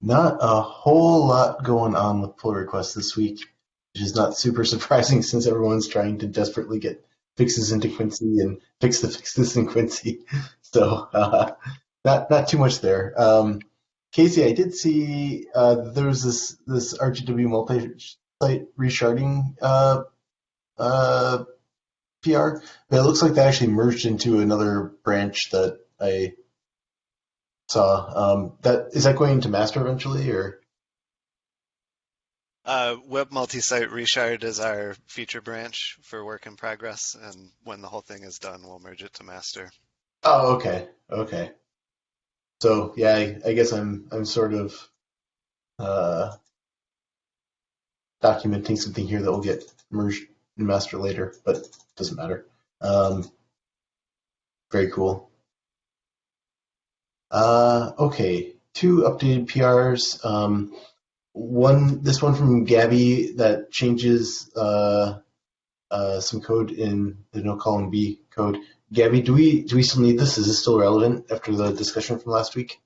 Not a whole lot going on with pull requests this week, which is not super surprising since everyone's trying to desperately get fixes into Quincy and fix the fixes in Quincy. So not too much there. Casey, I did see there was this RGW multi-site resharding uh, PR, but it looks like that actually merged into another branch that I saw. That is that going into master eventually, or Web multi-site reshard is our feature branch for work in progress, and when the whole thing is done, we'll merge it to master. oh, okay. So yeah, I guess I'm sort of uh, documenting something here that will get merged in master later, but it doesn't matter. Um, very cool. Okay, two updated PRs. This one from Gabby that changes some code in the no column B code. Gabby, do we still need this? Is this still relevant after the discussion from last week?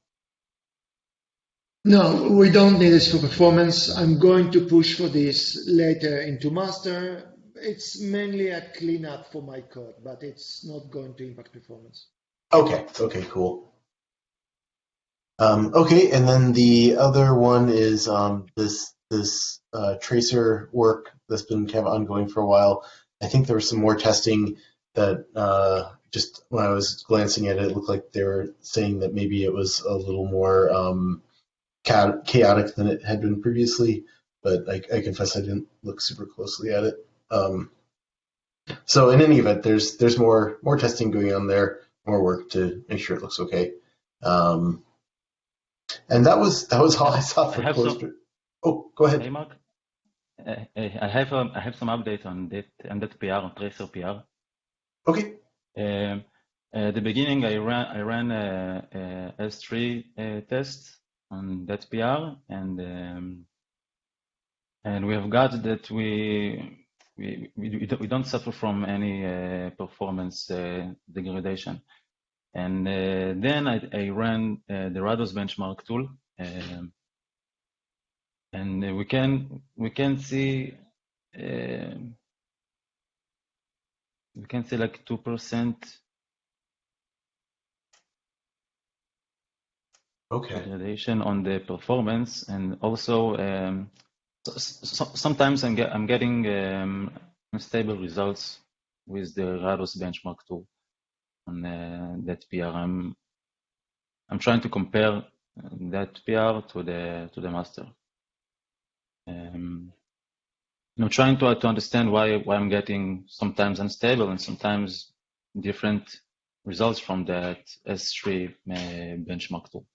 No, we don't need this for performance. I'm going to push for this later into master. It's mainly a cleanup for my code, but it's not going to impact performance. Okay, cool. Okay, and then the other one is this tracer work that's been kind of ongoing for a while. I think there was some more testing that just when I was glancing at it, it looked like they were saying that maybe it was a little more chaotic than it had been previously. But I confess I didn't look super closely at it. So in any event, there's more testing going on there, more work to make sure it looks okay. And that was all I saw for closed. Oh, go ahead. Hey, Mark. I have some update on that PR, on tracer PR. Okay. At the beginning, I ran a S3 test on that PR, and we have got that we don't suffer from any performance degradation. And then I ran the Rados benchmark tool, and we can see like 2% degradation on the performance, and also sometimes I'm getting unstable results with the Rados benchmark tool on that PR. I'm trying to compare that PR to the master. I'm trying to understand why I'm getting sometimes unstable and sometimes different results from that S3 benchmark tool.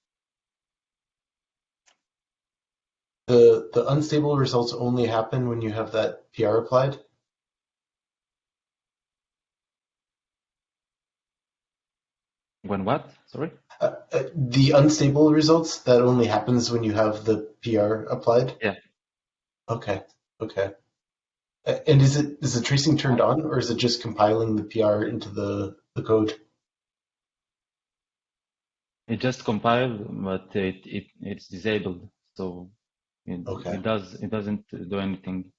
The unstable results only happen when you have that PR applied? When what? Sorry? The unstable results, that only happens when you have the PR applied? Yeah. Okay. And is the tracing turned on, or is it just compiling the PR into the code? It just compiled, but it's disabled, so it doesn't do anything.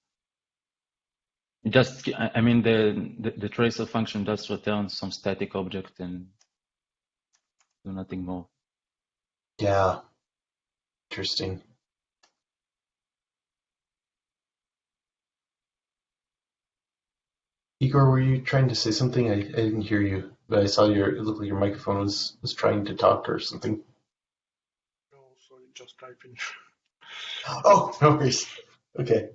It just, I mean, the tracer function just returns some static object and do nothing more. Yeah. Interesting. Igor, were you trying to say something? I didn't hear you, but I saw it looked like your microphone was trying to talk or something. No, sorry, just typing. Oh, no worries. Okay.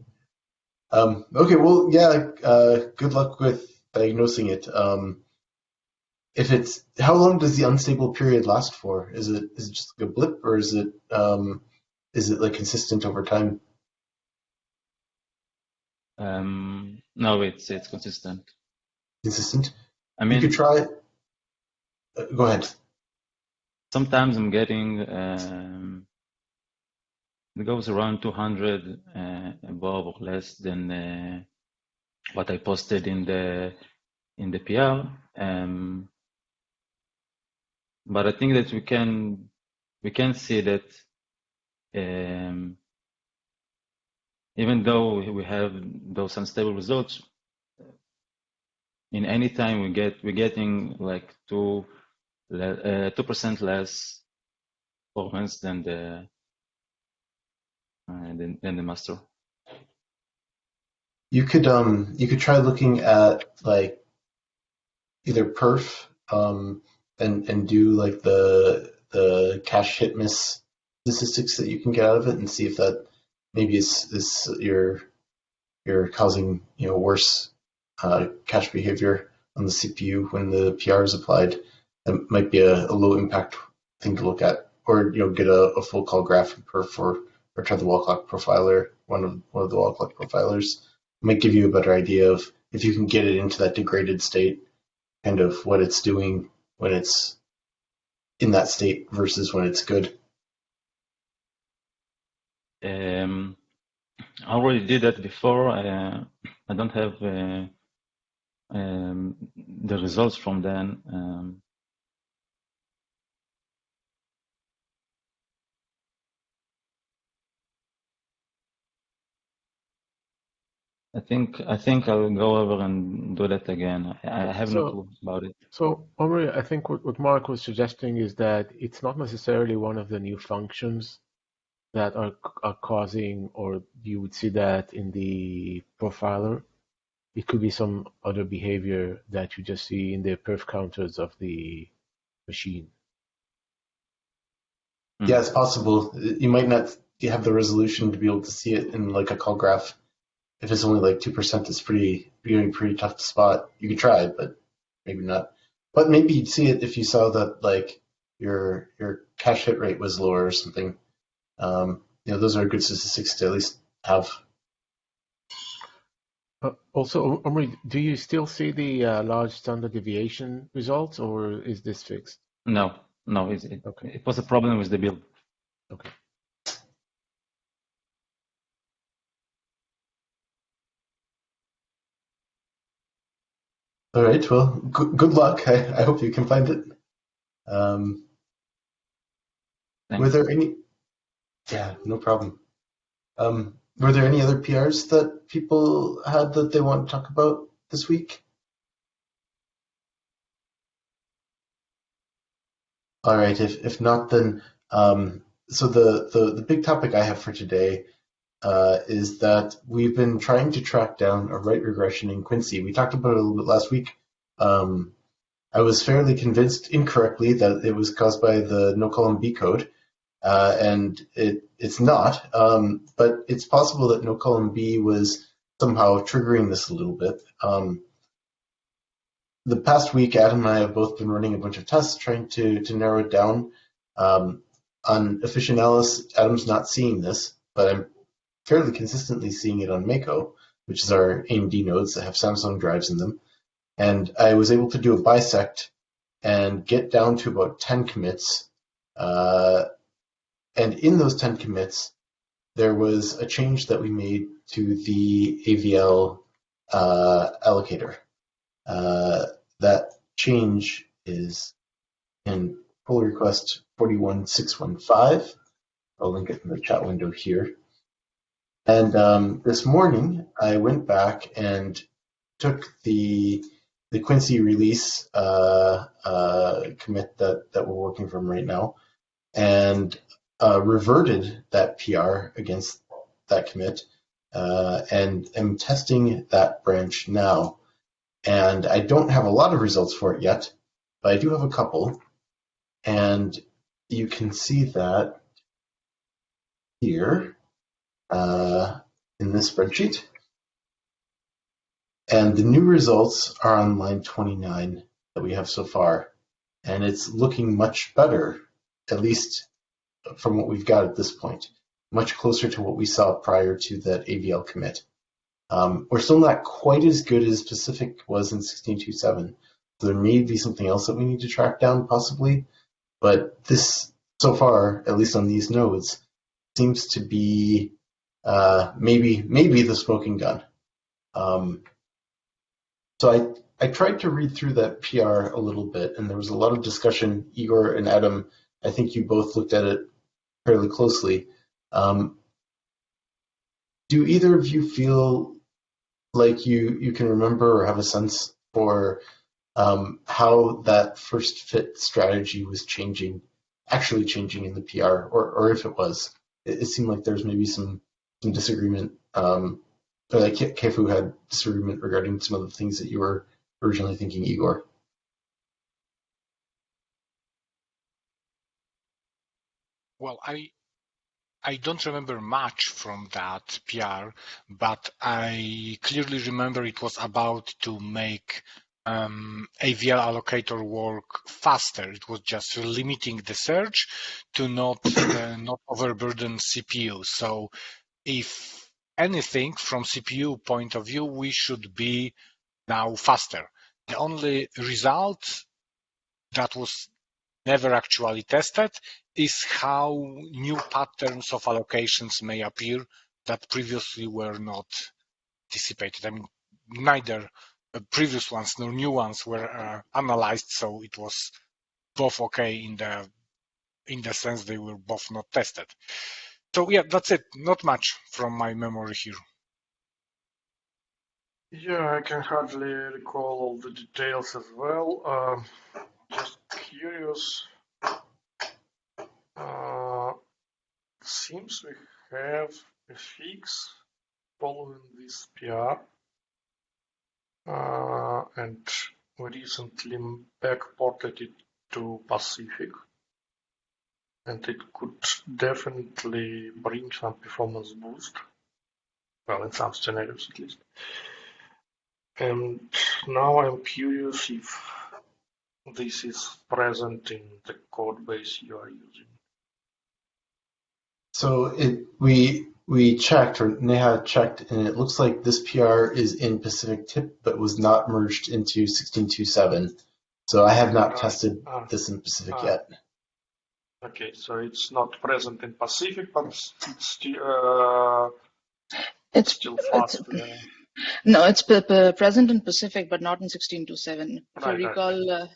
Okay, well, yeah, good luck with diagnosing it. How long does the unstable period last for? Is it just like a blip, or is it like consistent over time? No, it's consistent. Consistent? I mean, you could try it. Go ahead. Sometimes I'm getting it goes around 200 above or less than what I posted in the PR. But I think that we can see that even though we have those unstable results, in any time we're getting like 2% less performance than the master. You could try looking at like either perf and do like the cache hit miss statistics that you can get out of it and see if that maybe is you're causing worse cache behavior on the CPU when the PR is applied. That might be a low impact thing to look at, or get a full call graph from perf or try the wall clock profiler, one of the wall clock profilers. It might give you a better idea of if you can get it into that degraded state, kind of what it's doing when it's in that state versus when it's good. I already did that before. I don't have the results from then. I think I'll go over and do that again. I have no clue about it. So, Omri, I think what Mark was suggesting is that it's not necessarily one of the new functions that are causing, or you would see that in the profiler. It could be some other behavior that you just see in the perf counters of the machine. Yeah, it's possible. You might not have the resolution to be able to see it in like a call graph. If it's only like 2%, it's pretty tough to spot. You could try it, but maybe not. But maybe you'd see it if you saw that like your cache hit rate was lower or something. Those are good statistics to at least have. Also, Omri, do you still see the large standard deviation results, or is this fixed? No. Okay. It was a problem with the build. Okay. All right. Well, good luck. I hope you can find it. Were there any? Yeah, no problem. Were there any other PRs that people had that they want to talk about this week? All right. If not, then so the big topic I have for today is that we've been trying to track down a right regression in Quincy. We talked about it a little bit last week. I was fairly convinced incorrectly that it was caused by the no column B code, and it's not. But it's possible that no column B was somehow triggering this a little bit. The past week, Adam and I have both been running a bunch of tests trying to narrow it down. On Officinalis, Adam's not seeing this, but I'm fairly consistently seeing it on Mako, which is our AMD nodes that have Samsung drives in them. And I was able to do a bisect and get down to about 10 commits. And in those 10 commits, there was a change that we made to the AVL allocator. That change is in pull request 41615. I'll link it in the chat window here. And this morning, I went back and took the Quincy release commit that we're working from right now and reverted that PR against that commit and am testing that branch now. And I don't have a lot of results for it yet, but I do have a couple. And you can see that here in this spreadsheet. And the new results are on line 29 that we have so far. And it's looking much better, at least from what we've got at this point, much closer to what we saw prior to that AVL commit. We're still not quite as good as Pacific was in 16.2.7. So there may be something else that we need to track down possibly. But this, so far, at least on these nodes, seems to be maybe the smoking gun. So I tried to read through that PR a little bit, and there was a lot of discussion. Igor and Adam, I think you both looked at it fairly closely. Do either of you feel like you can remember or have a sense for how that first fit strategy was actually changing in the PR, or if it was? It seemed like there's maybe some disagreement, or like Kefu had disagreement regarding some of the things that you were originally thinking, Igor. Well, I don't remember much from that PR, but I clearly remember it was about to make AVL allocator work faster. It was just limiting the search to not overburden CPU. So if anything from CPU point of view, we should be now faster. The only result that was never actually tested is how new patterns of allocations may appear that previously were not anticipated. I mean, neither previous ones nor new ones were analyzed, so it was both okay in the sense they were both not tested. So yeah, that's it. Not much from my memory here. Yeah, I can hardly recall all the details as well. Just curious. Seems we have a fix following this PR, and we recently backported it to Pacific, and it could definitely bring some performance boost. Well, in some scenarios at least. And now I'm curious if this is present in the code base you are using. So we checked, or Neha checked, and it looks like this PR is in Pacific Tip, but was not merged into 16.2.7. So I have not tested this in Pacific yet. Okay, so it's not present in Pacific, but it's still fast. No, it's present in Pacific, but not in 16.2.7. If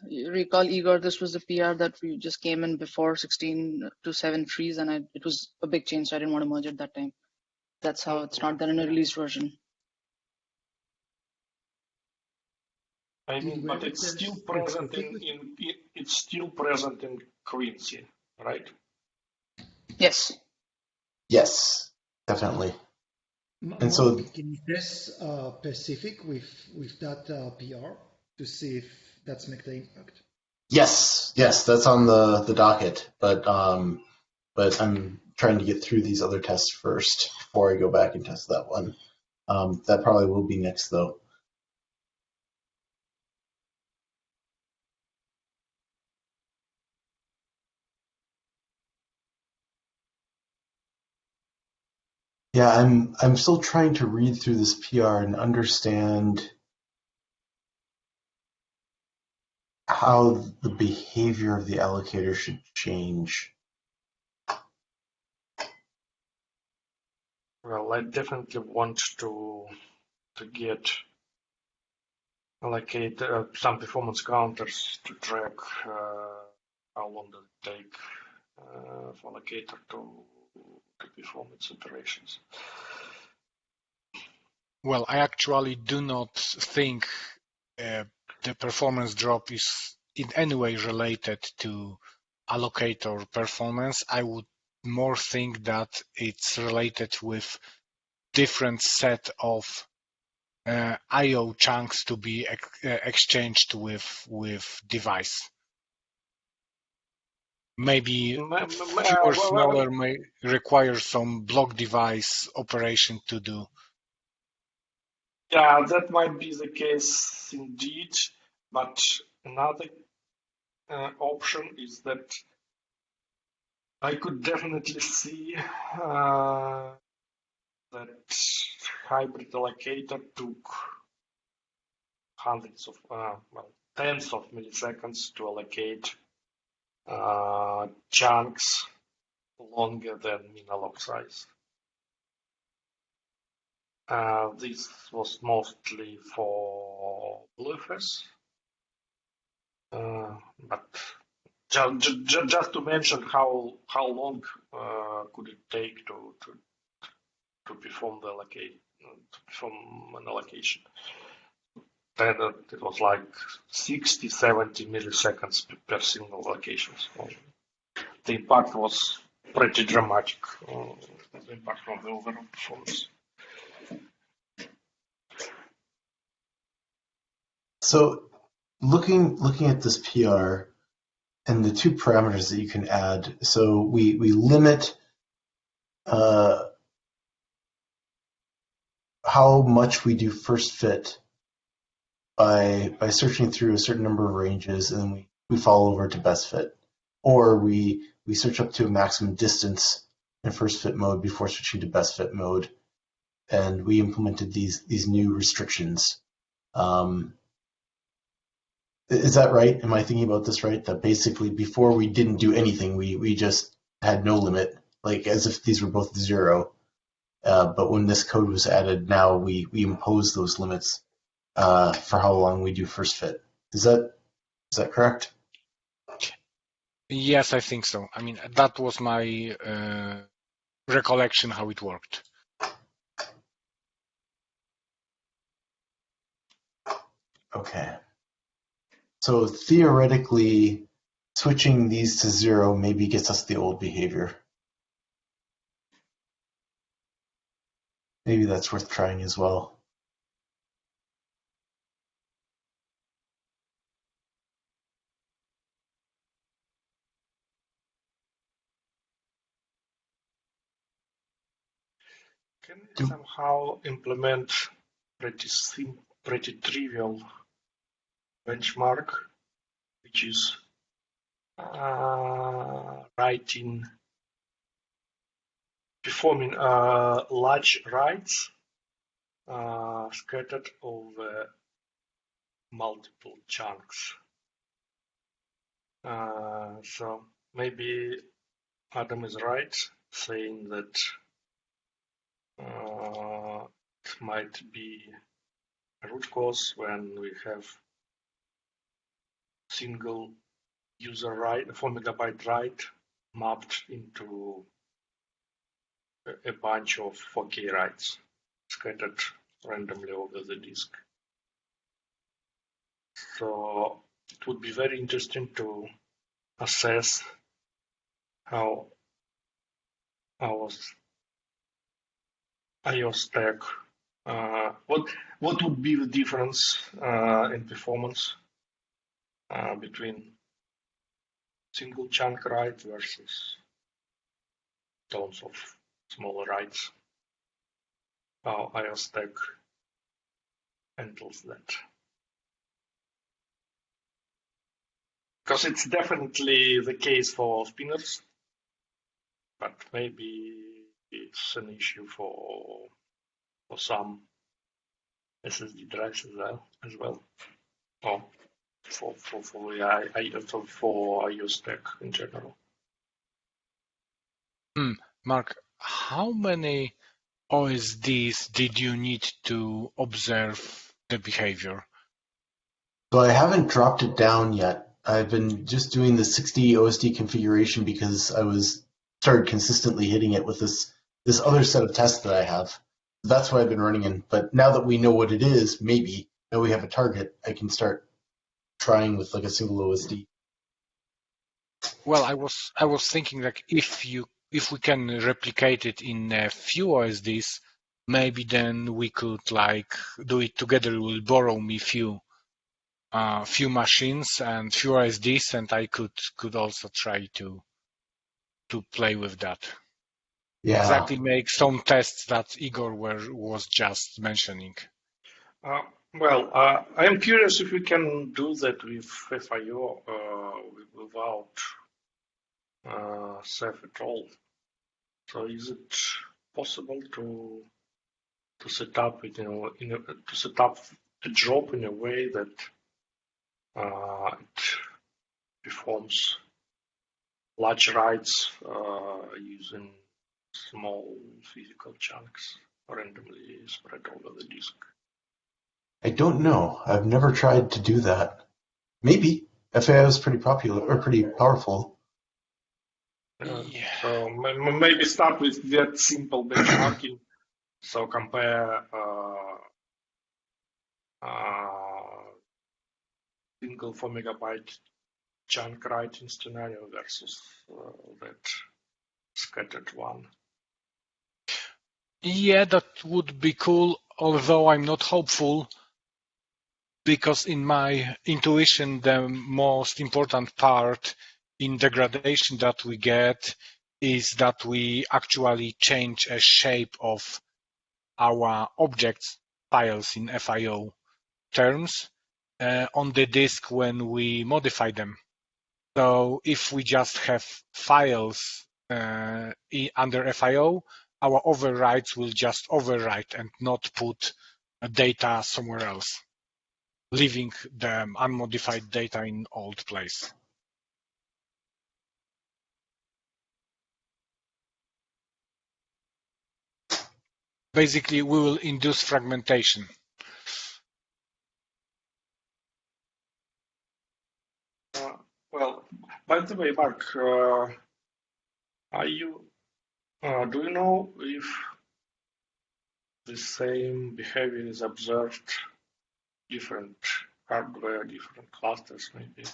you recall, Igor, this was the PR that we just came in before 16.2.7 freeze, and it was a big change, so I didn't want to merge it that time. That's how it's not done in a released version. I mean, but it's still present it's still present in Quincy, right? Yes. Yes, definitely. And so, can you test Pacific with that PR to see if that's make the impact? Yes, that's on the docket, but I'm trying to get through these other tests first before I go back and test that one. That probably will be next, though. Yeah, I'm still trying to read through this PR and understand how the behavior of the allocator should change. Well, I definitely want to allocate some performance counters to track how long does it take for allocator to perform its operations. Well, I actually do not think the performance drop is in any way related to allocator performance. I would more think that it's related with different set of I/O chunks to be exchanged with device. Maybe fewer smaller may require some block device operation to do. Yeah, that might be the case indeed, but another option is that I could definitely see that hybrid allocator took hundreds of, tens of milliseconds to allocate chunks longer than min-alloc size. This was mostly for BlueFS, but Just to mention how long could it take to perform an allocation. Then it was like 60, 70 milliseconds per single allocation. So the impact was pretty dramatic. The impact on the overall performance. So looking at this PR and the two parameters that you can add, so we limit how much we do first fit by searching through a certain number of ranges, and then we fall over to best fit, or we search up to a maximum distance in first fit mode before switching to best fit mode, and we implemented these new restrictions. Is that right? Am I thinking about this right? That basically before we didn't do anything, we just had no limit, like as if these were both 0. But when this code was added, now we impose those limits for how long we do first fit. Is that correct? Yes, I think so. I mean, that was my recollection how it worked. Okay. So theoretically, switching these to 0 maybe gets us the old behavior. Maybe that's worth trying as well. Can we somehow implement pretty trivial benchmark, which is performing large writes scattered over multiple chunks. So maybe Adam is right, saying that it might be a root cause when we have single user write, 4 megabyte write mapped into a bunch of 4K writes scattered randomly over the disk. So it would be very interesting to assess how our IO stack, what would be the difference in performance between single chunk write versus tons of smaller writes, how IO stack handles that. Because it's definitely the case for spinners, but maybe it's an issue for some SSD drives as well, or for IO stack in general. Mark, how many OSDs did you need to observe the behavior? So I haven't dropped it down yet. I've been just doing the 60 OSD configuration because I started consistently hitting it with this other set of tests that I have. That's what I've been running in. But now that we know what it is, maybe now we have a target, I can start trying with like a single OSD. Well, I was thinking like if we can replicate it in a few OSDs, maybe then we could like do it together. Will borrow me few machines and few OSDs, and I could also try to play with that. Yeah. Exactly, make some tests that Igor was just mentioning. Well, I am curious if we can do that with FIO without Ceph at all. So is it possible to set up it, to set up a job in a way that it performs large writes using small physical chunks randomly spread over the disk? I don't know. I've never tried to do that. Maybe. FAO is pretty popular or pretty powerful. Yeah. So maybe start with that simple benchmarking. So compare single 4 megabyte chunk writing scenario versus that scattered one. Yeah, that would be cool, although I'm not hopeful, because in my intuition, the most important part in degradation that we get is that we actually change a shape of our objects files in FIO terms on the disk when we modify them. So if we just have files under FIO, our overrides will just overwrite and not put data somewhere else, leaving the unmodified data in old place. Basically, we will induce fragmentation. Well, by the way, Mark, do you know if the same behavior is observed different hardware, different clusters, maybe?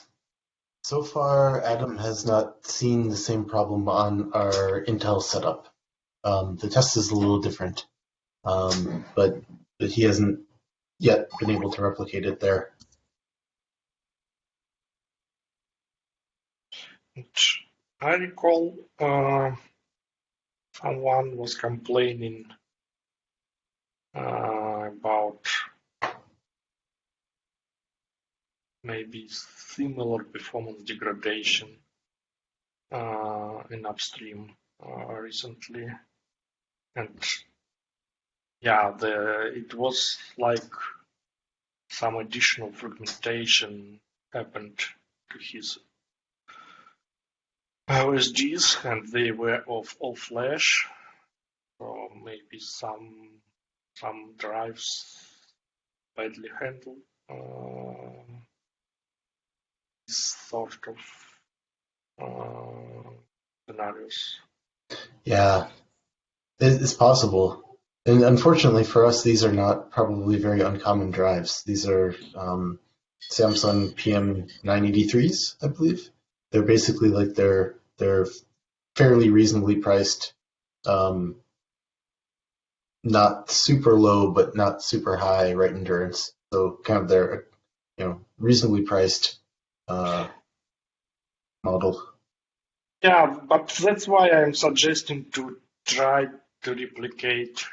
So far, Adam has not seen the same problem on our Intel setup. The test is a little different, but he hasn't yet been able to replicate it there. I recall someone was complaining about maybe similar performance degradation in upstream recently, and yeah, it was like some additional fragmentation happened to his OSGs, and they were of all flash, so maybe some drives badly handle this sort of scenarios. Yeah, it's possible. And unfortunately for us, these are not probably very uncommon drives. These are Samsung PM983s, I believe. They're basically like they're fairly reasonably priced, not super low but not super high write endurance. So kind of they're reasonably priced model. Yeah, but that's why I'm suggesting to try to replicate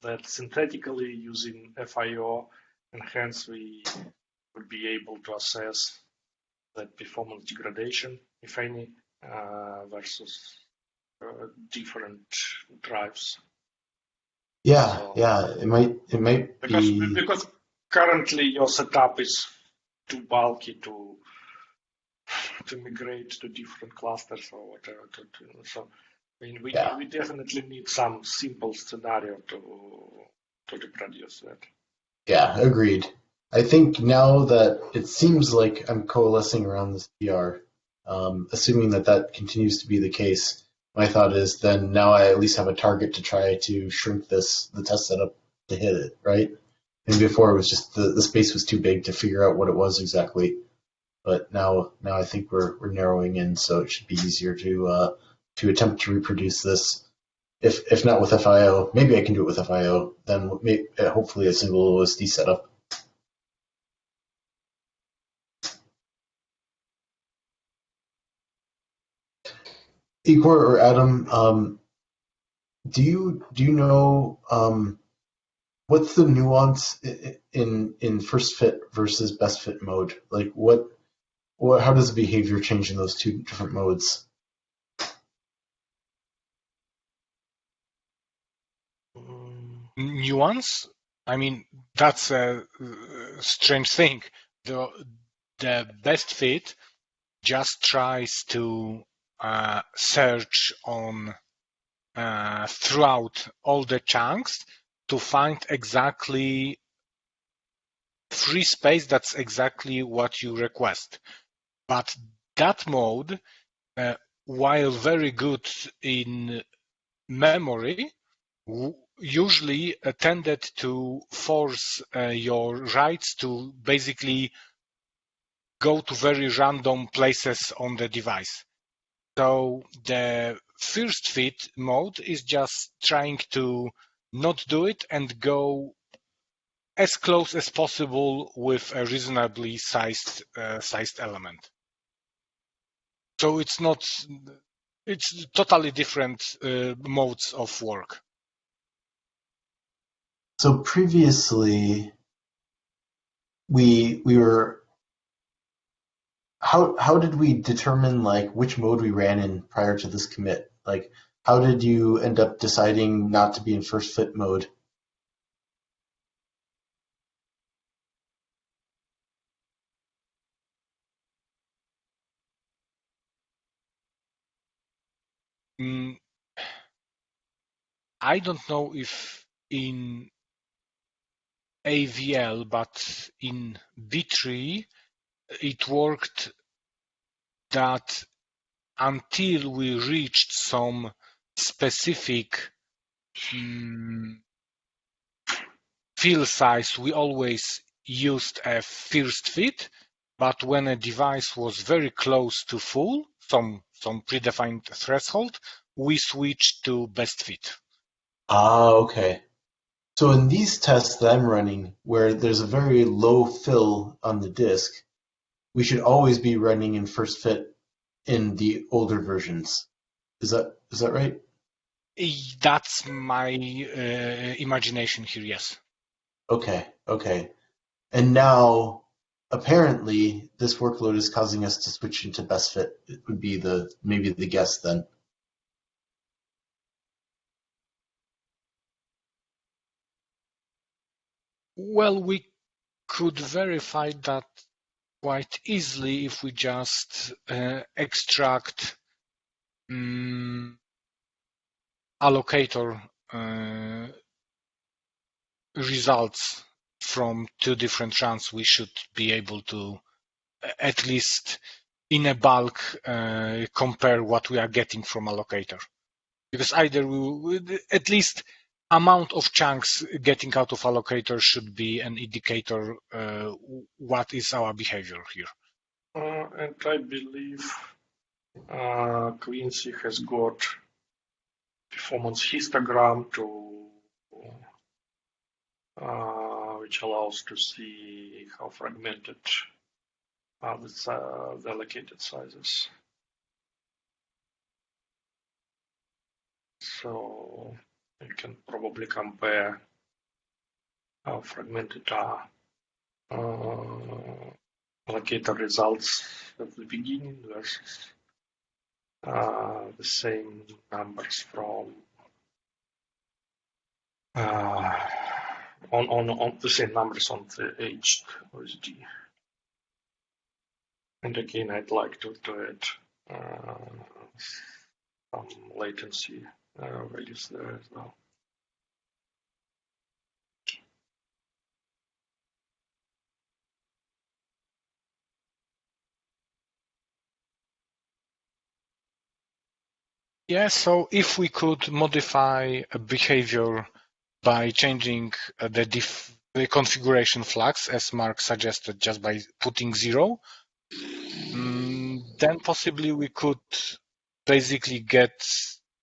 that synthetically using FIO, and hence we would be able to assess that performance degradation, if any, versus different drives. Yeah, So, yeah, it might be because currently your setup is too bulky to migrate to different clusters or whatever. So we definitely need some simple scenario to reproduce that. Yeah, agreed. I think now that it seems like I'm coalescing around this PR, assuming that continues to be the case, my thought is then now I at least have a target to try to shrink the test setup to hit it, right? And before it was just the space was too big to figure out what it was exactly. But now I think we're narrowing in, so it should be easier to attempt to reproduce this. If not with FIO, maybe I can do it with FIO. Then hopefully a single OSD setup. Igor or Adam, do you know what's the nuance in first fit versus best fit mode? Like how does the behavior change in those two different modes? Nuance? I mean, that's a strange thing. The best fit just tries to search on throughout all the chunks to find exactly free space, that's exactly what you request. But that mode, while very good in memory, usually tended to force your writes to basically go to very random places on the device. So the first fit mode is just trying to not do it and go as close as possible with a reasonably sized element. So it's totally different modes of work. So previously, we were how did we determine like which mode we ran in prior to this commit? Like, how did you end up deciding not to be in first fit mode? I don't know if in AVL, but in B3 it worked that until we reached some specific fill size, we always used a first fit, but when a device was very close to full, some predefined threshold, we switched to best fit. Ah, okay. So in these tests that I'm running, where there's a very low fill on the disk, we should always be running in first fit in the older versions. Is that right? That's my imagination here, yes. Okay. And now, apparently, this workload is causing us to switch into best fit. It would be maybe the guess then. Well, we could verify that quite easily if we just extract allocator results from two different runs. We should be able to at least in a bulk compare what we are getting from allocator, because either at least amount of chunks getting out of allocator should be an indicator what is our behavior here. And I believe Quincy has got performance histogram which allows to see how fragmented are the allocated sizes. So you can probably compare how fragmented are allocator results at the beginning versus the same numbers from on the same numbers on the aged OSD. And again, I'd like to add some latency values there as well. Yeah, so if we could modify a behavior by changing the configuration flags, as Mark suggested, just by putting 0, then possibly we could basically get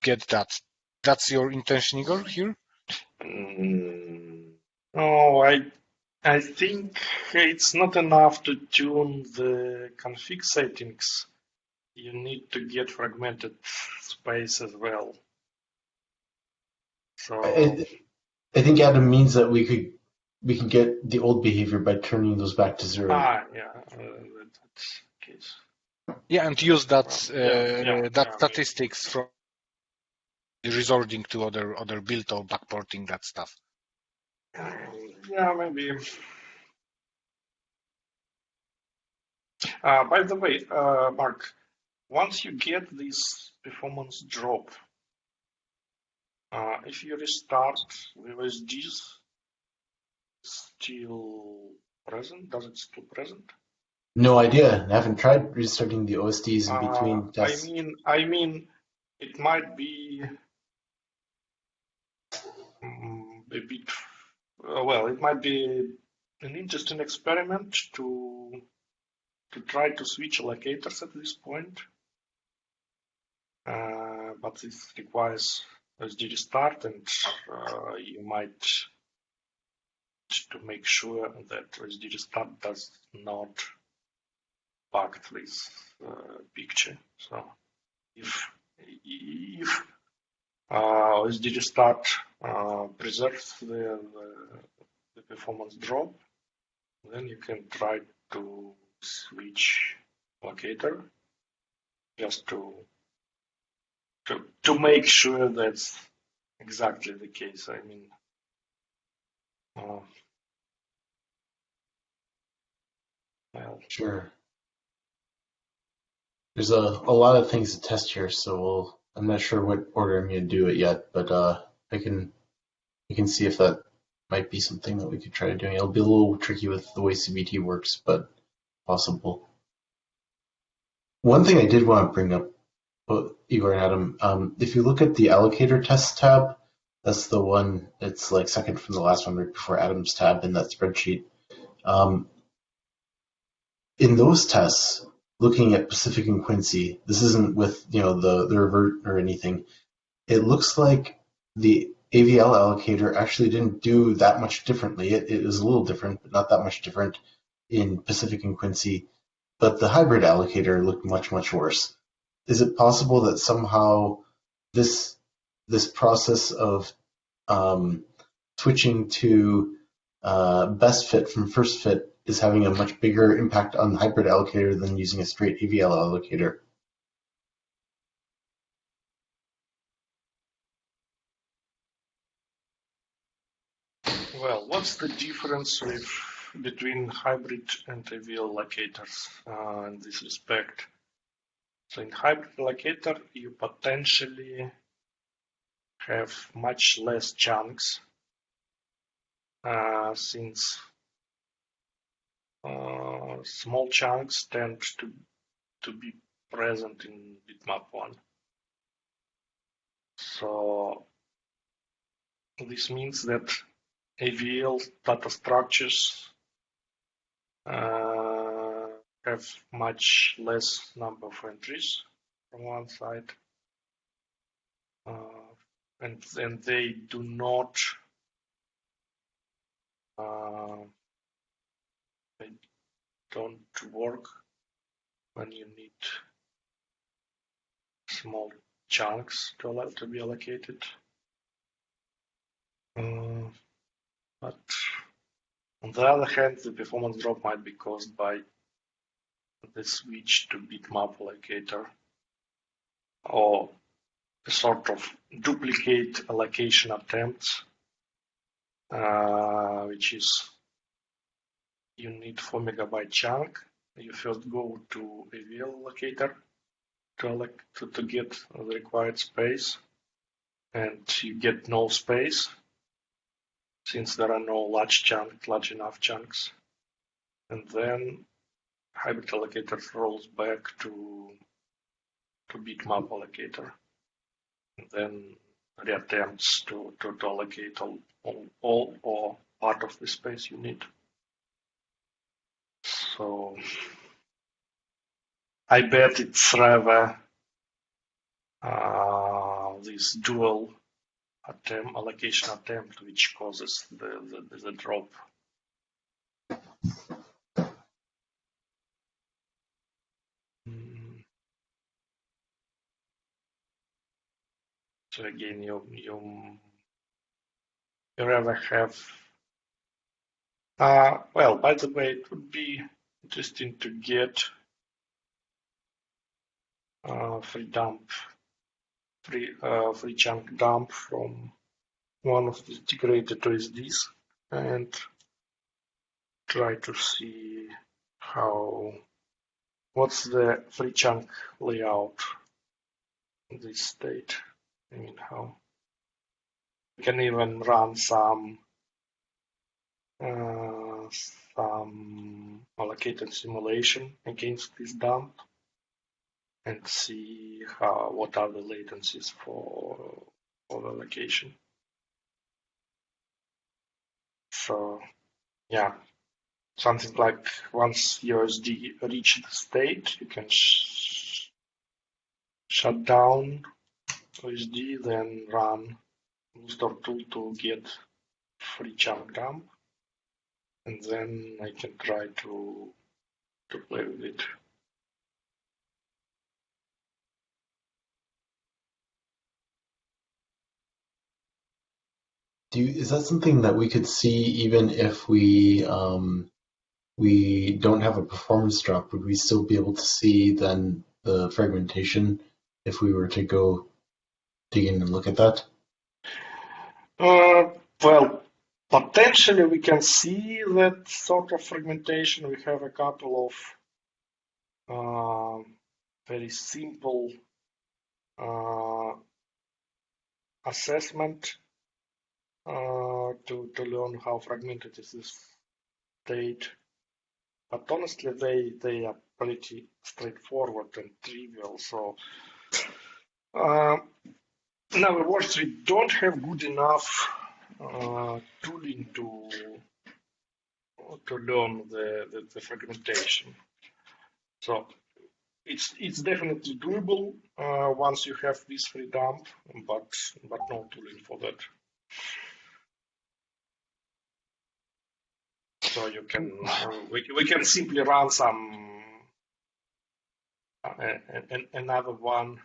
that. That's your intention, Igor, here? No, I think it's not enough to tune the config settings. You need to get fragmented space as well. So I think Adam means that we can get the old behavior by turning those back to 0. Yeah, that's the case. Yeah, and use that statistics from resorting to other build or backporting that stuff. Yeah, maybe. By the way, Mark, once you get this performance drop, if you restart the OSDs, still present? Does it still present? No idea. I haven't tried restarting the OSDs in between tests. I mean, it might be a bit. Well, it might be an interesting experiment to try to switch allocators at this point, but this requires OSD restart, and you might to make sure that OSD restart does not bug this picture. So if OSD restart preserves the performance drop, then you can try to switch locator just to make sure that's exactly the case. I mean, well, sure. There's a lot of things to test here, so I'm not sure what order I'm going to do it yet, but we can see if that might be something that we could try doing. It'll be a little tricky with the way CBT works, but possible. One thing I did want to bring up, Igor and Adam, if you look at the allocator test tab, that's the one, it's like second from the last one right before Adam's tab in that spreadsheet. In those tests, looking at Pacific and Quincy, this isn't with the revert or anything. It looks like the AVL allocator actually didn't do that much differently. It was a little different, but not that much different in Pacific and Quincy. But the hybrid allocator looked much, much worse. Is it possible that somehow this process of switching to best fit from first fit is having a much bigger impact on the hybrid allocator than using a straight AVL allocator? well, what's the difference between hybrid and AVL allocators in this respect? So in hybrid allocator, you potentially have much less chunks since small chunks tend to be present in bitmap 1. So this means that AVL data structures have much less number of entries from one side, and they do not they don't work when you need small chunks to be allocated. But on the other hand, the performance drop might be caused by the switch to bitmap allocator or a sort of duplicate allocation attempts, which is you need 4 megabyte chunk. You first go to AVL allocator to get the required space, and you get no space since there are no large enough chunks. And then hybrid allocator rolls back to bitmap allocator, and then reattempts to allocate all or part of the space you need. So I bet it's rather this dual allocation attempt which causes the drop. So again, you rather have. Well, by the way, it would be interesting to get free chunk dump from one of the integrated OSDs and try to see what's the free chunk layout in this state. I mean, how you can even run some some allocated simulation against this dump and see what are the latencies for the allocation. So yeah, something like once USD reaches the state, you can shut down USD, then run booster tool to get free chunk dump, and then I can try to play with it. Is that something that we could see even if we don't have a performance drop? Would we still be able to see then the fragmentation if we were to go dig in and look at that? Well, potentially we can see that sort of fragmentation. We have a couple of very simple assessment to learn how fragmented is this state. But honestly, they are pretty straightforward and trivial. So, in other words, we don't have good enough tooling to learn the fragmentation. So it's definitely doable once you have this free dump, but no tooling for that. So you can we can simply run some another one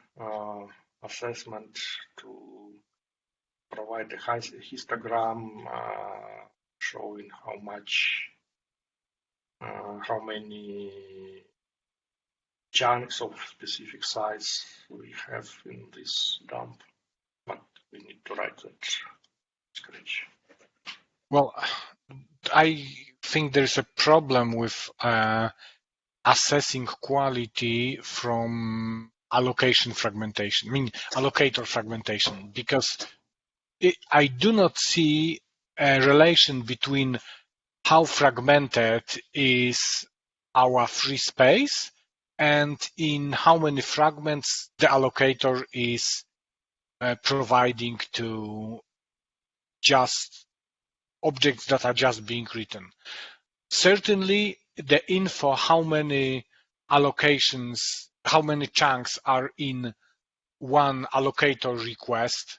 assessment to provide a histogram showing how many chunks of specific size we have in this dump, but we need to write that scratch. Well, I think there's a problem with assessing quality from allocation fragmentation, I mean allocator fragmentation, because I do not see a relation between how fragmented is our free space and in how many fragments the allocator is providing to just objects that are just being written. Certainly, the info how many allocations, how many chunks are in one allocator request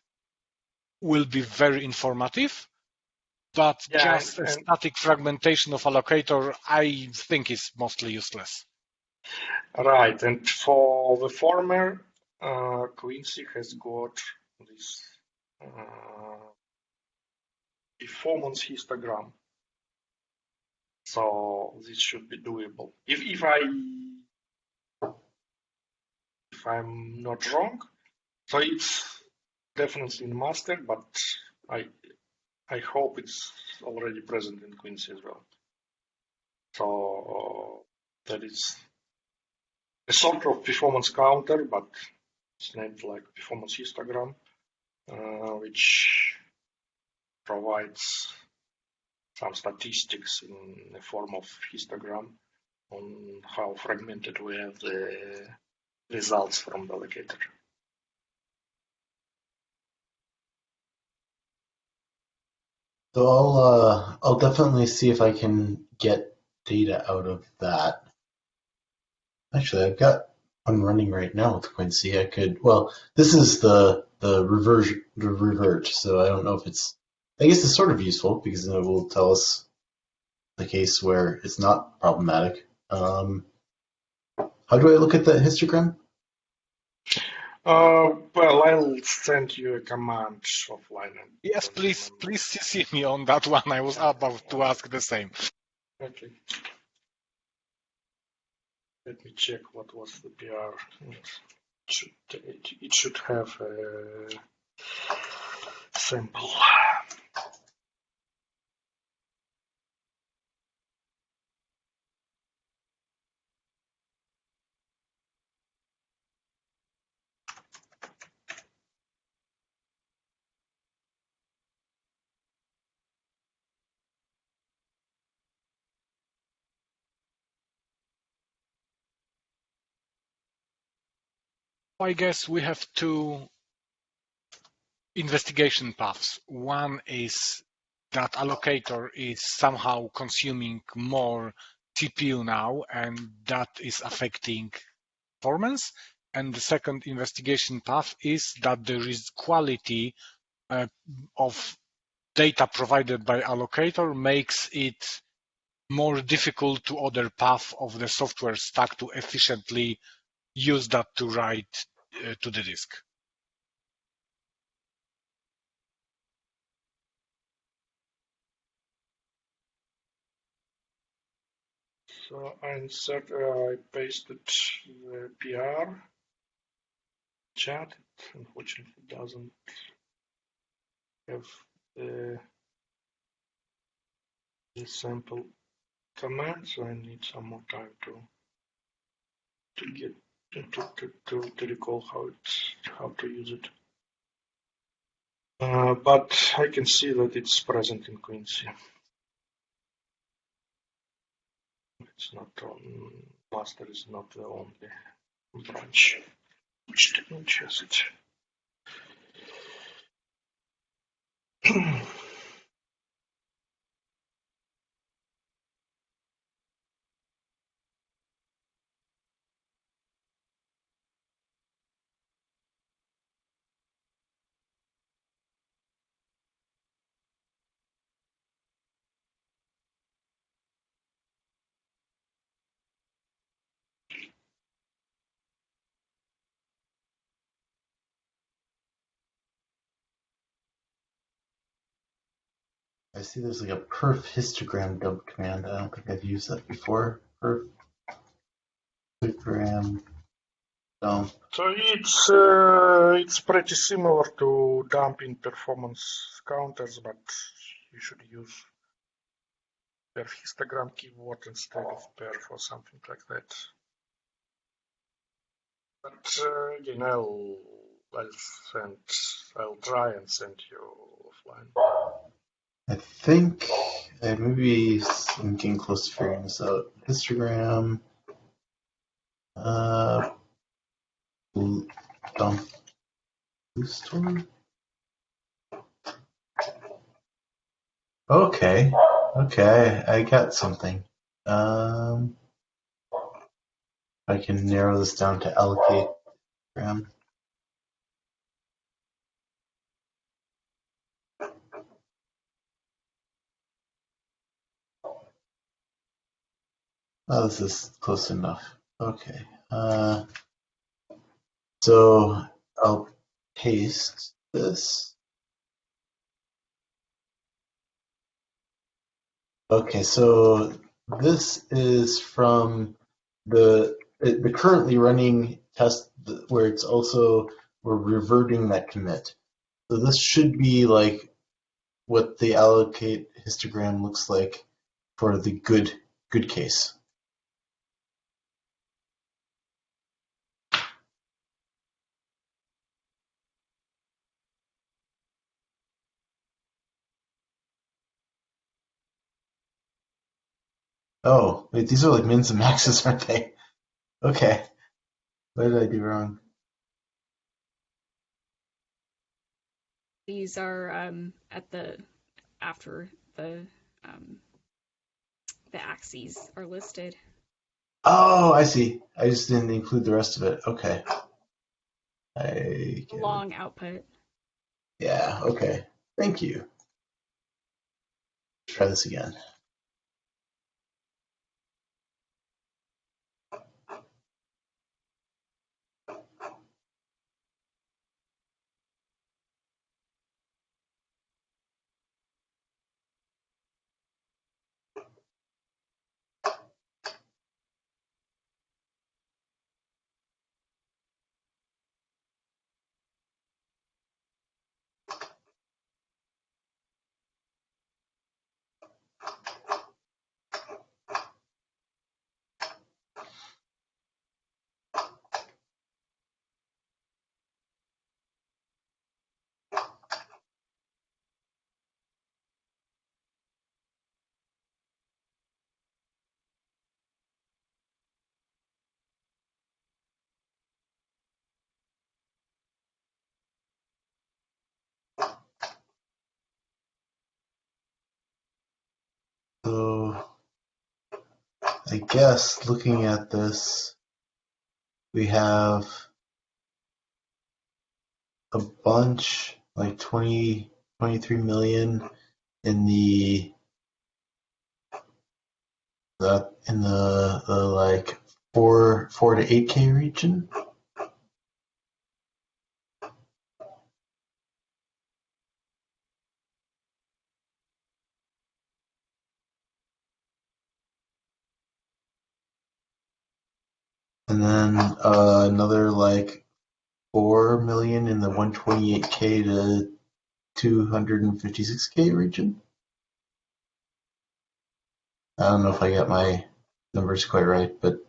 will be very informative, but just a static fragmentation of allocator, I think is mostly useless. Right, and for the former, Quincy has got this performance histogram. So this should be doable. If I'm not wrong, so it's definitely in master, but I hope it's already present in Quincy as well. So that is a sort of performance counter, but it's named like performance histogram, which provides some statistics in the form of histogram on how fragmented we have the results from the allocator. So I'll definitely see if I can get data out of that. Actually, I've got one running right now with Quincy. I could, well, this is the revert, so I don't know if it's, I guess it's sort of useful because it will tell us the case where it's not problematic. How do I look at that histogram? Well, I'll send you a command offline. Yes, please CC me on that one. I was about to ask the same. Okay. Let me check what was the PR. It should have a sample. I guess we have two investigation paths. One is that allocator is somehow consuming more CPU now, and that is affecting performance. And the second investigation path is that there is quality of data provided by allocator makes it more difficult to other path of the software stack to efficiently use that to write to the disk. So I pasted the PR chat. It unfortunately doesn't have the sample command, so I need some more time to get to recall how to use it. But I can see that it's present in Quincy. It's not on master is not the only branch which has it. I see there's like a perf histogram dump command. I don't think I've used that before. Perf histogram dump. So it's pretty similar to dumping performance counters, but you should use per histogram keyword instead of perf or something like that. But again, I'll try and send you offline. I think I maybe I'm getting close to figuring this out. Histogram dump store. Okay, I got something. I can narrow this down to allocate gram. Oh, this is close enough. Okay. So I'll paste this. Okay, so this is from the currently running test where it's also we're reverting that commit. So this should be like what the allocate histogram looks like for the good case. Oh, wait, these are like mins and maxes, aren't they? Okay. What did I do wrong? These are after the axes are listed. Oh, I see. I just didn't include the rest of it. Okay. Long output. Yeah, okay. Thank you. Try this again. I guess looking at this, we have a bunch, like 20, 23 million in the like 4 to 8K region. And then another like 4 million in the 128K to 256K region. I don't know if I got my numbers quite right, but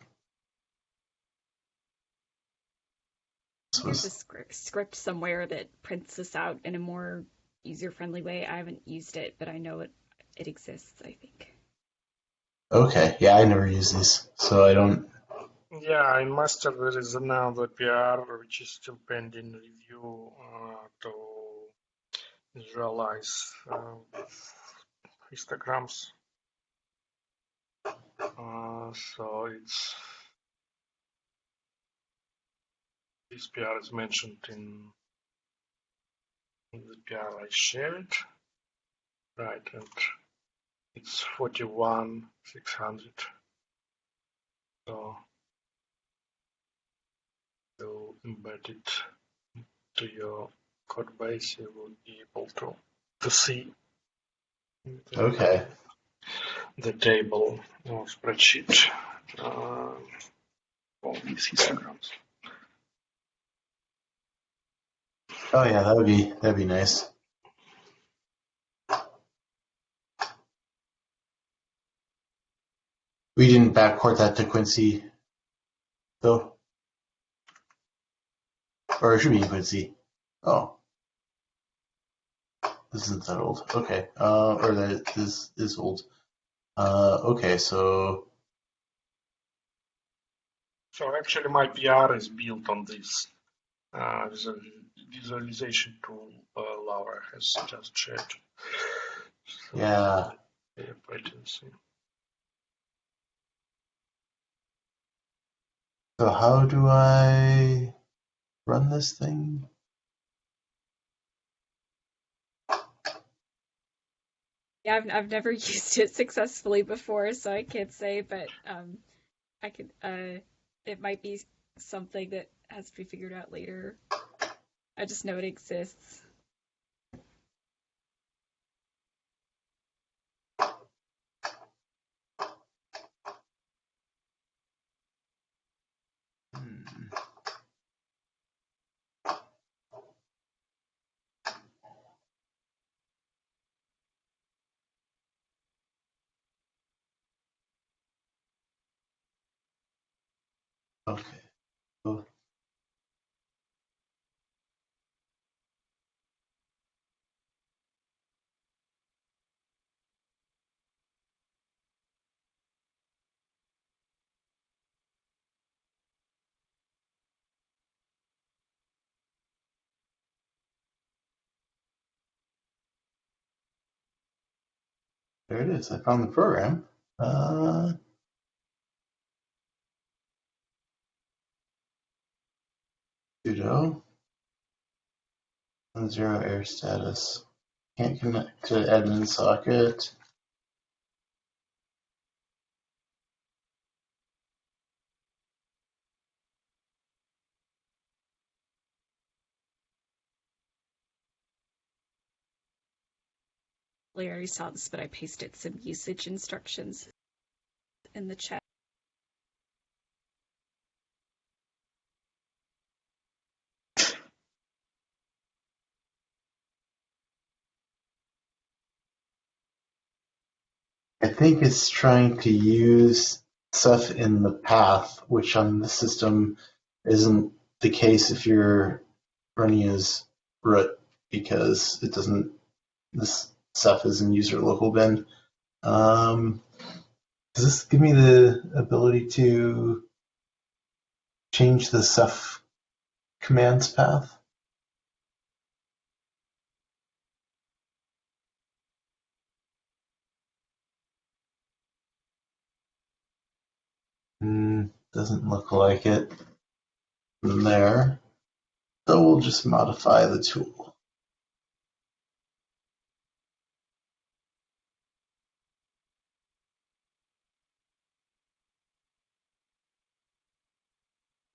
There's a script somewhere that prints this out in a more user-friendly way. I haven't used it, but I know it exists, I think. Okay, yeah, I never use these, so I don't. Yeah, in master there is now the PR which is still pending review to visualize histograms. So it's this PR is mentioned in the PR I shared, right? And it's 41,600. So you embed it to your code base, you will be able to see Okay. the table or spreadsheet all these histograms. Oh yeah, that'd be nice. We didn't backport that to Quincy, though, or it should be in Quincy. Oh, this isn't that old. Okay, or that this is old. Okay, so Actually my PR is built on this visualization tool Laura has just shared. So yeah. So how do I run this thing? Yeah, I've never used it successfully before, so I can't say, but I could it might be something that has to be figured out later. I just know it exists. Okay. Oh, there it is. I found the program. Sudo and 0 error status. Can't connect to admin socket. Larry saw this, but I pasted some usage instructions in the chat. I think it's trying to use Ceph in the path, which on the system isn't the case if you're running as root, because it doesn't. This Ceph is in user local bin. Does this give me the ability to change the Ceph commands path? Doesn't look like it from there. So we'll just modify the tool.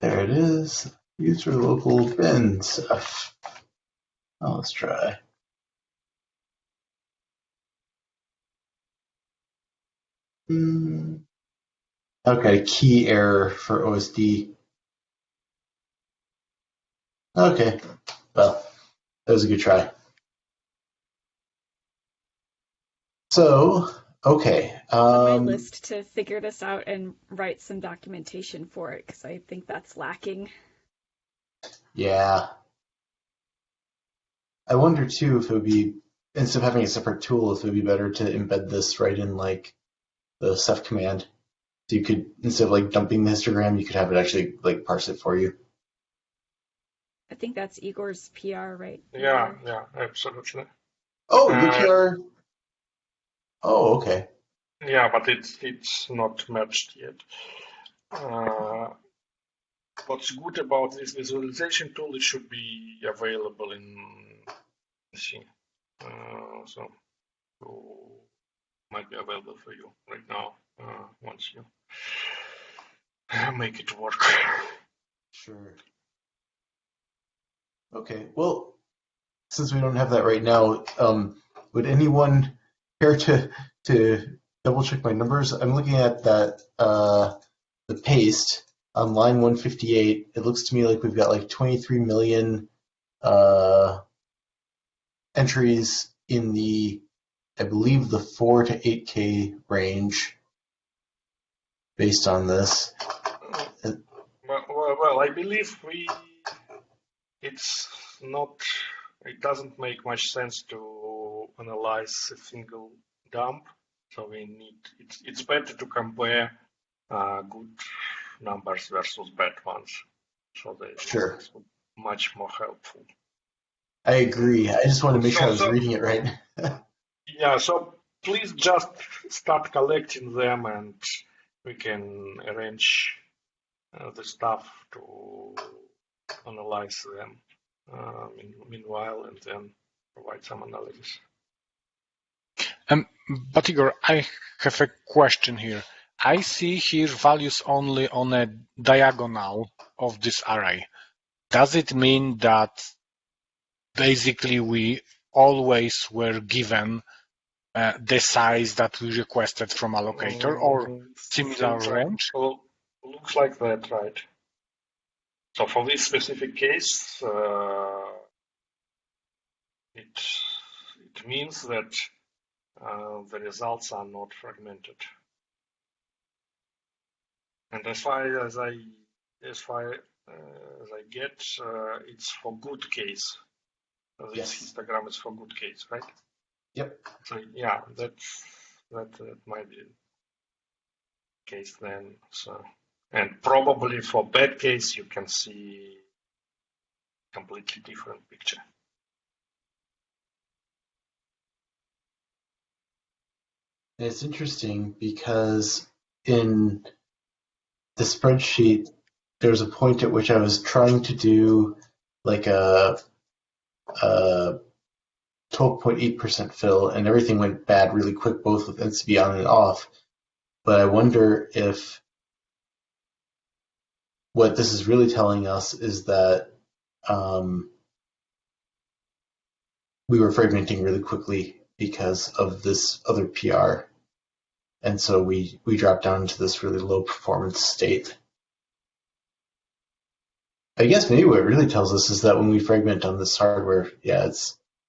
There it is. User local bin Ceph. Oh, let's try. Okay, key error for OSD. Okay, well, that was a good try. So, okay. On my list to figure this out and write some documentation for it, because I think that's lacking. Yeah. I wonder too if it would be, instead of having a separate tool, if it would be better to embed this right in like the Ceph command. So you could, instead of like dumping the histogram, you could have it actually like parse it for you. I think that's Igor's PR, right? Yeah, absolutely. Oh, your PR. Oh, okay. Yeah, but it's not matched yet. What's good about this visualization tool, it should be available in C. So might be available for you right now once you make it work. Sure. Okay, well, since we don't have that right now, would anyone care to double check my numbers? I'm looking at that the paste on line 158. It looks to me like we've got like 23 million entries in the, I believe, the 4 to 8K range based on this. Well, I believe it doesn't make much sense to analyze a single dump. So it's better to compare good numbers versus bad ones. So Sure. it's much more helpful. I agree. I just wanted to make sure I was reading it right. Yeah, so please just start collecting them and we can arrange the stuff to analyze them meanwhile and then provide some analysis. But Igor, I have a question here. I see here values only on a diagonal of this array. Does it mean that basically we always were given the size that we requested from allocator or similar range? Looks like that, right? So for this specific case, it means that the results are not fragmented. And as far as I get, it's for good case. This histogram is for good case, right? Yep. So yeah, that might be the case then. So, and probably for bad case, you can see completely different picture. It's interesting because in the spreadsheet, there's a point at which I was trying to do like a 12.8% fill, and everything went bad really quick, both with NCB on and off. But I wonder if what this is really telling us is that we were fragmenting really quickly because of this other PR. And so we dropped down into this really low performance state. I guess maybe what it really tells us is that when we fragment on this hardware, yeah,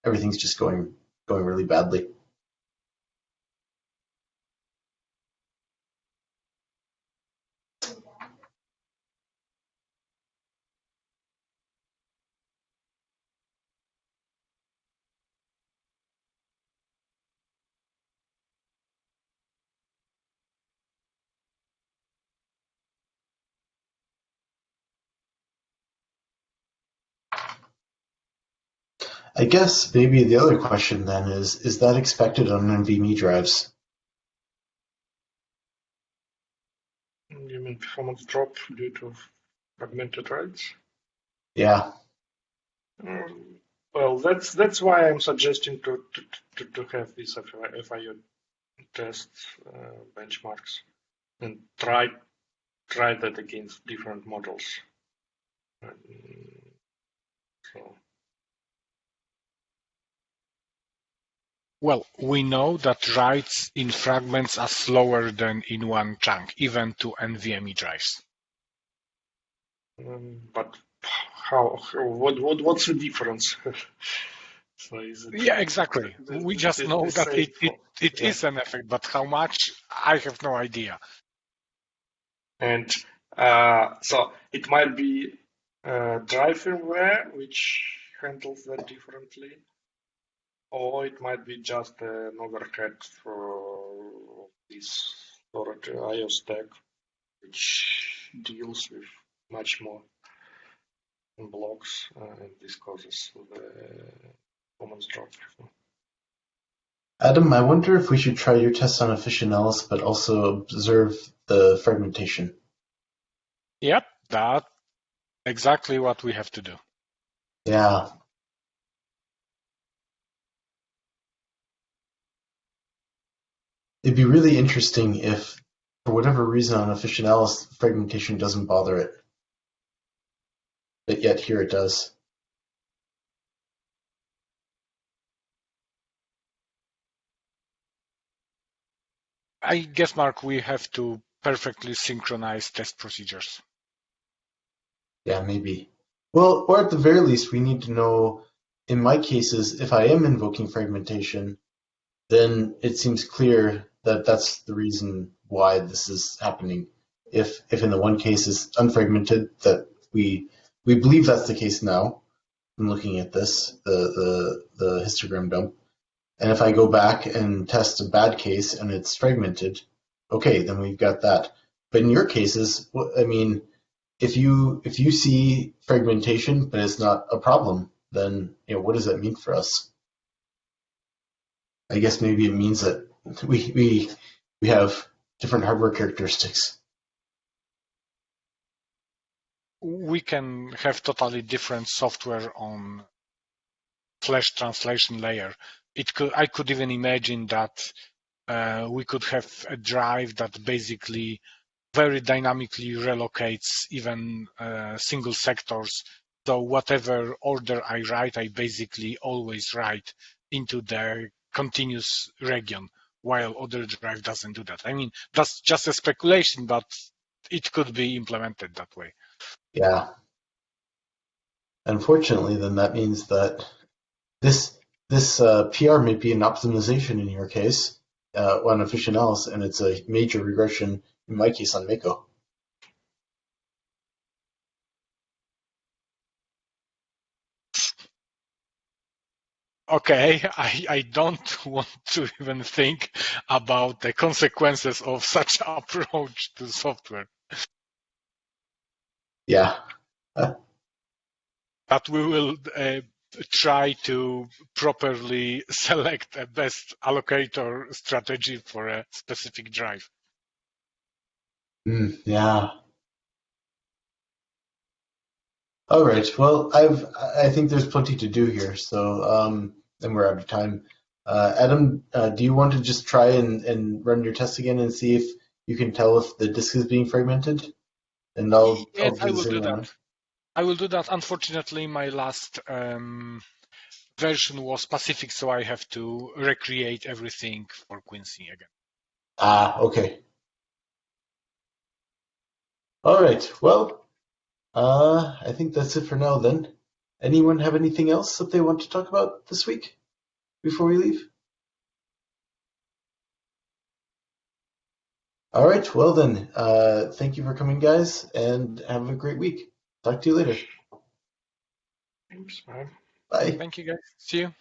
everything's just going really badly. I guess maybe the other question then is that expected on NVMe drives? You mean performance drop due to fragmented writes? Yeah. Well, that's why I'm suggesting to have these FIO test benchmarks and try that against different models. So. Well, we know that writes in fragments are slower than in one chunk, even to NVMe drives. But what's the difference? So yeah, exactly. We just know that it is an effect, but how much, I have no idea. And so it might be drive firmware which handles that differently, or it might be just an overhead for this storage IO stack, which deals with much more blocks, and this causes the performance drop. Adam, I wonder if we should try your test on Officinalis, but also observe the fragmentation. Yep, that's exactly what we have to do. Yeah. It'd be really interesting if, for whatever reason on Officinalis, fragmentation doesn't bother it. But yet here it does. I guess, Mark, we have to perfectly synchronize test procedures. Yeah, maybe. Well, or at the very least, we need to know, in my cases, if I am invoking fragmentation, then it seems clear that that's the reason why this is happening. If in the one case it's unfragmented, that we believe that's the case now. I'm looking at this, the histogram dump, and if I go back and test a bad case and it's fragmented, okay, then we've got that. But in your cases, I mean, if you see fragmentation but it's not a problem, then what does that mean for us? I guess maybe it means that we have different hardware characteristics. We can have totally different software on flash translation layer. I could even imagine that we could have a drive that basically very dynamically relocates even single sectors. So whatever order I write, I basically always write into the continuous region, while other drive doesn't do that. I mean, that's just a speculation, but it could be implemented that way. Yeah. Unfortunately, then that means that this PR may be an optimization in your case on Officinalis, and it's a major regression in my case on Mako. Okay, I don't want to even think about the consequences of such approach to software. Yeah. But we will try to properly select a best allocator strategy for a specific drive. Yeah. All right. Well, I think there's plenty to do here, so and we're out of time. Adam, do you want to just try and run your test again and see if you can tell if the disk is being fragmented? And I'll Yes, do I the will same do one. that. I will do that. Unfortunately, my last version was Pacific, so I have to recreate everything for Quincy again. Ah, okay. All right. Well, I think that's it for now then. Anyone have anything else that they want to talk about this week before we leave? All right. Well then, thank you for coming, guys, and have a great week. Talk to you later. Thanks, man. Bye. Thank you, guys. See you.